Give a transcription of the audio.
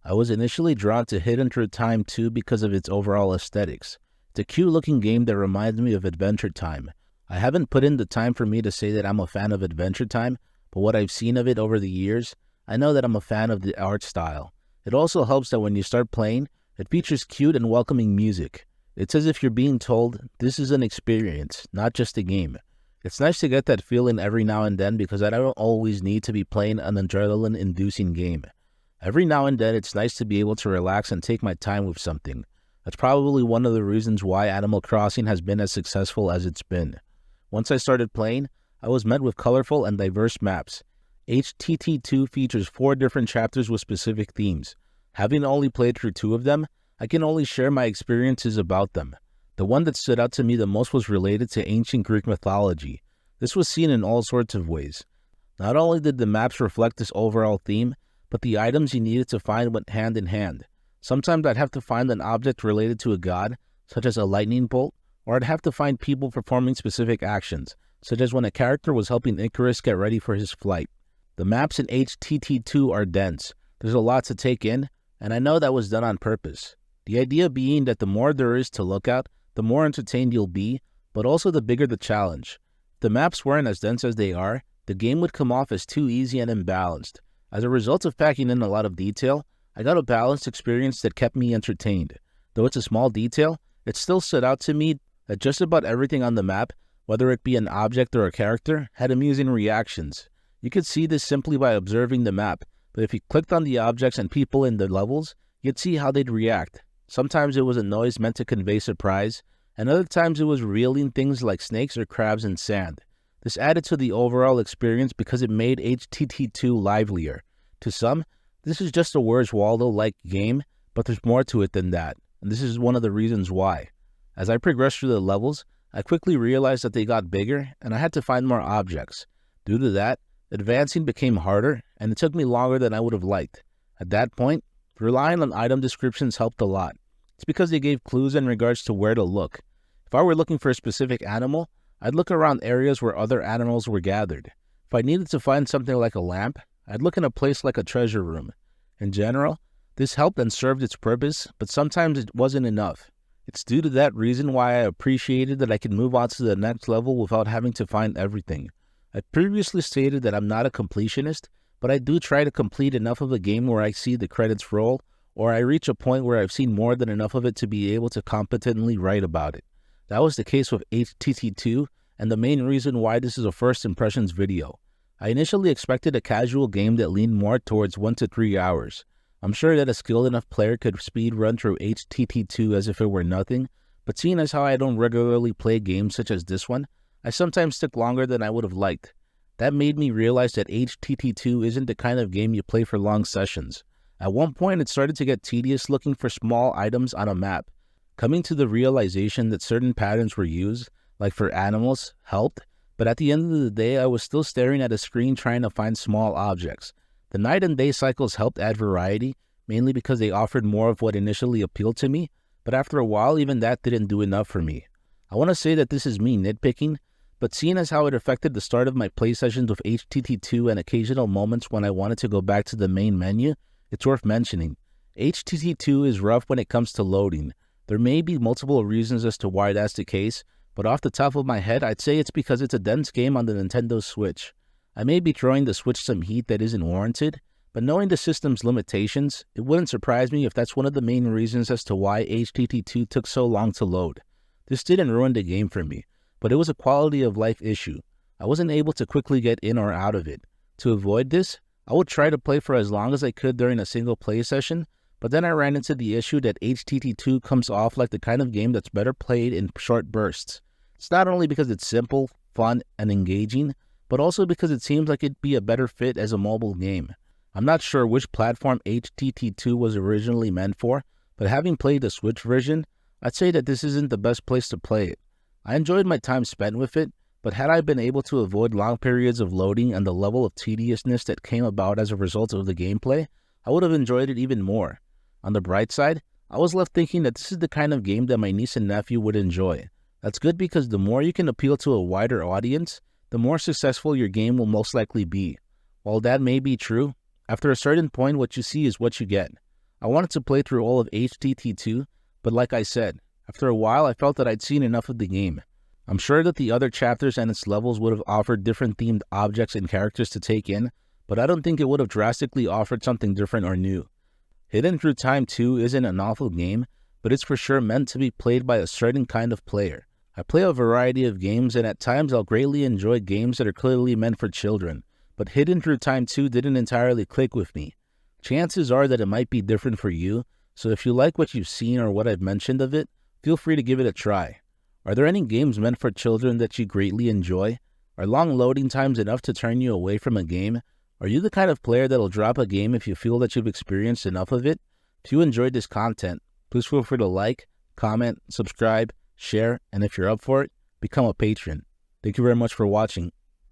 I was initially drawn to Hidden Through Time 2 because of its overall aesthetics. It's a cute looking game that reminds me of Adventure Time. I haven't put in the time for me to say that I'm a fan of Adventure Time, but what I've seen of it over the years, I know that I'm a fan of the art style. It also helps that when you start playing, it features cute and welcoming music. It's as if you're being told, this is an experience, not just a game. It's nice to get that feeling every now and then because I don't always need to be playing an adrenaline-inducing game. Every now and then, it's nice to be able to relax and take my time with something. That's probably one of the reasons why Animal Crossing has been as successful as it's been. Once I started playing, I was met with colorful and diverse maps. HTT2 features 4 different chapters with specific themes. Having only played through 2 of them, I can only share my experiences about them. The one that stood out to me the most was related to ancient Greek mythology. This was seen in all sorts of ways. Not only did the maps reflect this overall theme, but the items you needed to find went hand in hand. Sometimes I'd have to find an object related to a god, such as a lightning bolt, or I'd have to find people performing specific actions, such as when a character was helping Icarus get ready for his flight. The maps in HTT2 are dense. There's a lot to take in, and I know that was done on purpose. The idea being that the more there is to look at, the more entertained you'll be, but also the bigger the challenge. If the maps weren't as dense as they are, the game would come off as too easy and imbalanced. As a result of packing in a lot of detail, I got a balanced experience that kept me entertained. Though it's a small detail, it still stood out to me that just about everything on the map, whether it be an object or a character, had amusing reactions. You could see this simply by observing the map, but if you clicked on the objects and people in the levels, you'd see how they'd react. Sometimes it was a noise meant to convey surprise, and other times it was revealing things like snakes or crabs in sand. This added to the overall experience because it made HTT2 livelier. To some, this is just a Where's Waldo-like game, but there's more to it than that, and this is one of the reasons why. As I progressed through the levels, I quickly realized that they got bigger, and I had to find more objects. Due to that, advancing became harder, and it took me longer than I would have liked. At that point, relying on item descriptions helped a lot. It's because they gave clues in regards to where to look. If I were looking for a specific animal, I'd look around areas where other animals were gathered. If I needed to find something like a lamp, I'd look in a place like a treasure room. In general, this helped and served its purpose, but sometimes it wasn't enough. It's due to that reason why I appreciated that I could move on to the next level without having to find everything. I previously stated that I'm not a completionist, but I do try to complete enough of a game where I see the credits roll, or I reach a point where I've seen more than enough of it to be able to competently write about it. That was the case with HTT2, and the main reason why this is a first impressions video. I initially expected a casual game that leaned more towards 1 to 3 hours. I'm sure that a skilled enough player could speed run through HTT2 as if it were nothing, but seeing as how I don't regularly play games such as this one, I sometimes took longer than I would have liked. That made me realize that HTT2 isn't the kind of game you play for long sessions. At one point, it started to get tedious looking for small items on a map. Coming to the realization that certain patterns were used, like for animals, helped, but at the end of the day, I was still staring at a screen trying to find small objects. The night and day cycles helped add variety, mainly because they offered more of what initially appealed to me, but after a while, even that didn't do enough for me. I want to say that this is me nitpicking, but seeing as how it affected the start of my play sessions with HTT2 and occasional moments when I wanted to go back to the main menu, it's worth mentioning. HTT2 is rough when it comes to loading. There may be multiple reasons as to why that's the case, but off the top of my head, I'd say it's because it's a dense game on the Nintendo Switch. I may be throwing the Switch some heat that isn't warranted, but knowing the system's limitations, it wouldn't surprise me if that's one of the main reasons as to why HTT2 took so long to load. This didn't ruin the game for me, but it was a quality of life issue. I wasn't able to quickly get in or out of it. To avoid this, I would try to play for as long as I could during a single play session, but then I ran into the issue that HTT2 comes off like the kind of game that's better played in short bursts. It's not only because it's simple, fun, and engaging, but also because it seems like it'd be a better fit as a mobile game. I'm not sure which platform HTT2 was originally meant for, but having played the Switch version, I'd say that this isn't the best place to play it. I enjoyed my time spent with it, but had I been able to avoid long periods of loading and the level of tediousness that came about as a result of the gameplay, I would have enjoyed it even more. On the bright side, I was left thinking that this is the kind of game that my niece and nephew would enjoy. That's good because the more you can appeal to a wider audience, the more successful your game will most likely be. While that may be true, after a certain point what you see is what you get. I wanted to play through all of HTT2, but like I said, after a while I felt that I'd seen enough of the game. I'm sure that the other chapters and its levels would have offered different themed objects and characters to take in, but I don't think it would have drastically offered something different or new. Hidden Through Time 2 isn't an awful game, but it's for sure meant to be played by a certain kind of player. I play a variety of games, and at times I'll greatly enjoy games that are clearly meant for children, but Hidden Through Time 2 didn't entirely click with me. Chances are that it might be different for you, so if you like what you've seen or what I've mentioned of it, feel free to give it a try. Are there any games meant for children that you greatly enjoy? Are long loading times enough to turn you away from a game? Are you the kind of player that'll drop a game if you feel that you've experienced enough of it? If you enjoyed this content, please feel free to like, comment, subscribe, share, and if you're up for it, become a patron. Thank you very much for watching.